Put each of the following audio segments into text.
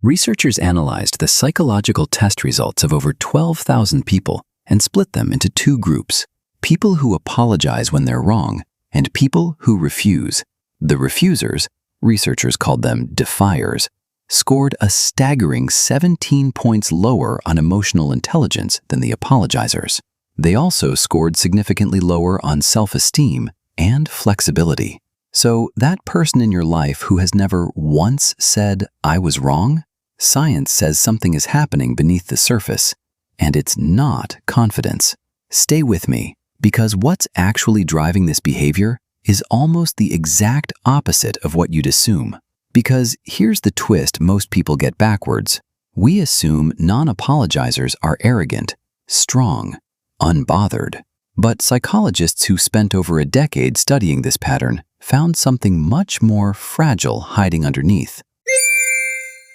Researchers analyzed the psychological test results of over 12,000 people and split them into two groups: people who apologize when they're wrong and people who refuse. The refusers, researchers called them defiers, scored a staggering 17 points lower on emotional intelligence than the apologizers. They also scored significantly lower on self-esteem and flexibility. So that person in your life who has never once said, "I was wrong," science says something is happening beneath the surface, and it's not confidence. Stay with me, because what's actually driving this behavior is almost the exact opposite of what you'd assume. Because here's the twist most people get backwards. We assume non-apologizers are arrogant, strong, unbothered. But psychologists who spent over a decade studying this pattern found something much more fragile hiding underneath.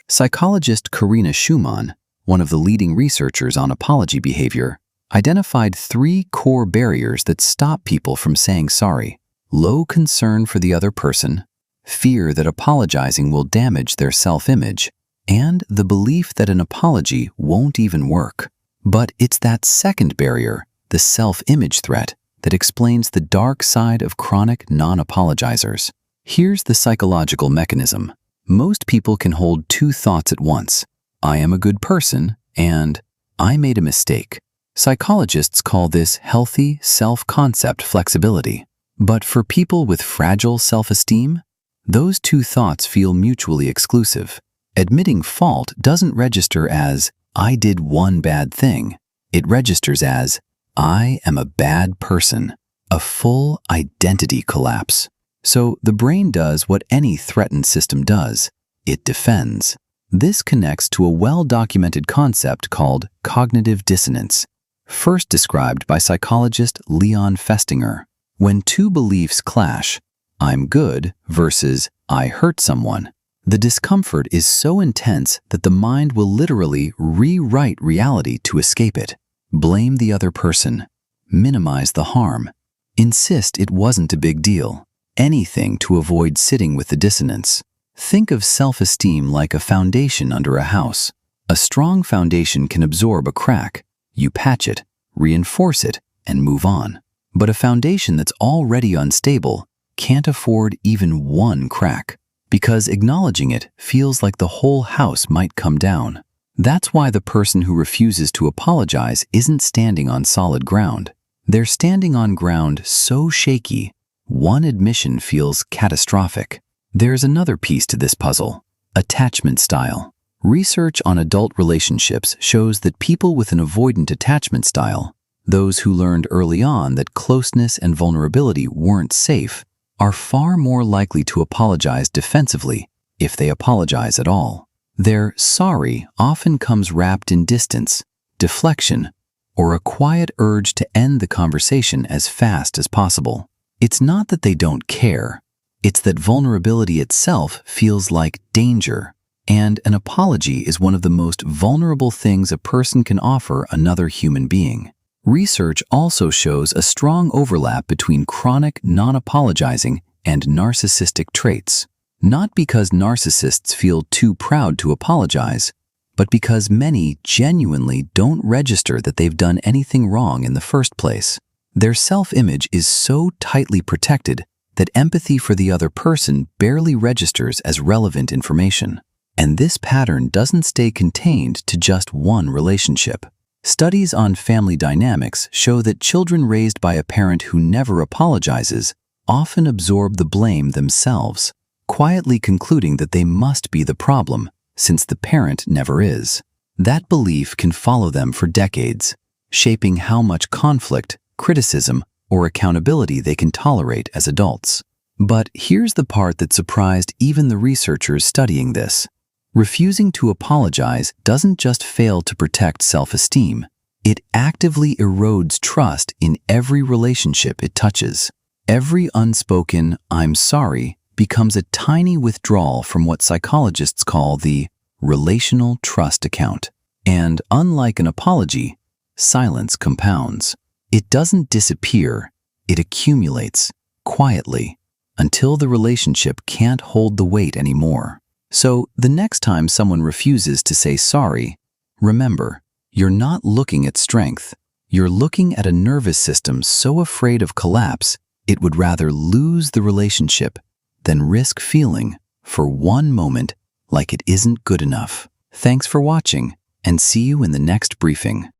Psychologist Karina Schumann, one of the leading researchers on apology behavior, identified 3 core barriers that stop people from saying sorry: low concern for the other person, fear that apologizing will damage their self-image, and the belief that an apology won't even work. But it's that second barrier, the self-image threat, that explains the dark side of chronic non-apologizers. Here's the psychological mechanism. Most people can hold 2 thoughts at once: I am a good person and I made a mistake. Psychologists call this healthy self-concept flexibility. But for people with fragile self-esteem, those 2 thoughts feel mutually exclusive. Admitting fault doesn't register as, I did one bad thing. It registers as, I am a bad person, a full identity collapse. So the brain does what any threatened system does. It defends. This connects to a well-documented concept called cognitive dissonance, first described by psychologist Leon Festinger. When 2 beliefs clash, I'm good versus I hurt someone, the discomfort is so intense that the mind will literally rewrite reality to escape it. Blame the other person, minimize the harm, insist it wasn't a big deal, anything to avoid sitting with the dissonance. Think of self-esteem like a foundation under a house. A strong foundation can absorb a crack. You patch it, reinforce it, and move on. But a foundation that's already unstable can't afford even one crack, because acknowledging it feels like the whole house might come down. That's why the person who refuses to apologize isn't standing on solid ground. They're standing on ground so shaky, one admission feels catastrophic. There's another piece to this puzzle: attachment style. Research on adult relationships shows that people with an avoidant attachment style, those who learned early on that closeness and vulnerability weren't safe, are far more likely to apologize defensively, if they apologize at all. Their sorry often comes wrapped in distance, deflection, or a quiet urge to end the conversation as fast as possible. It's not that they don't care, it's that vulnerability itself feels like danger, and an apology is one of the most vulnerable things a person can offer another human being. Research also shows a strong overlap between chronic non-apologizing and narcissistic traits. Not because narcissists feel too proud to apologize, but because many genuinely don't register that they've done anything wrong in the first place. Their self-image is so tightly protected that empathy for the other person barely registers as relevant information. And this pattern doesn't stay contained to just one relationship. Studies on family dynamics show that children raised by a parent who never apologizes often absorb the blame themselves, quietly concluding that they must be the problem, since the parent never is. That belief can follow them for decades, shaping how much conflict, criticism, or accountability they can tolerate as adults. But here's the part that surprised even the researchers studying this. Refusing to apologize doesn't just fail to protect self-esteem, it actively erodes trust in every relationship it touches. Every unspoken "I'm sorry" becomes a tiny withdrawal from what psychologists call the relational trust account. And unlike an apology, silence compounds. It doesn't disappear, it accumulates, quietly, until the relationship can't hold the weight anymore. So the next time someone refuses to say sorry, remember, you're not looking at strength. You're looking at a nervous system so afraid of collapse, it would rather lose the relationship than risk feeling, for one moment, like it isn't good enough. Thanks for watching, and see you in the next briefing.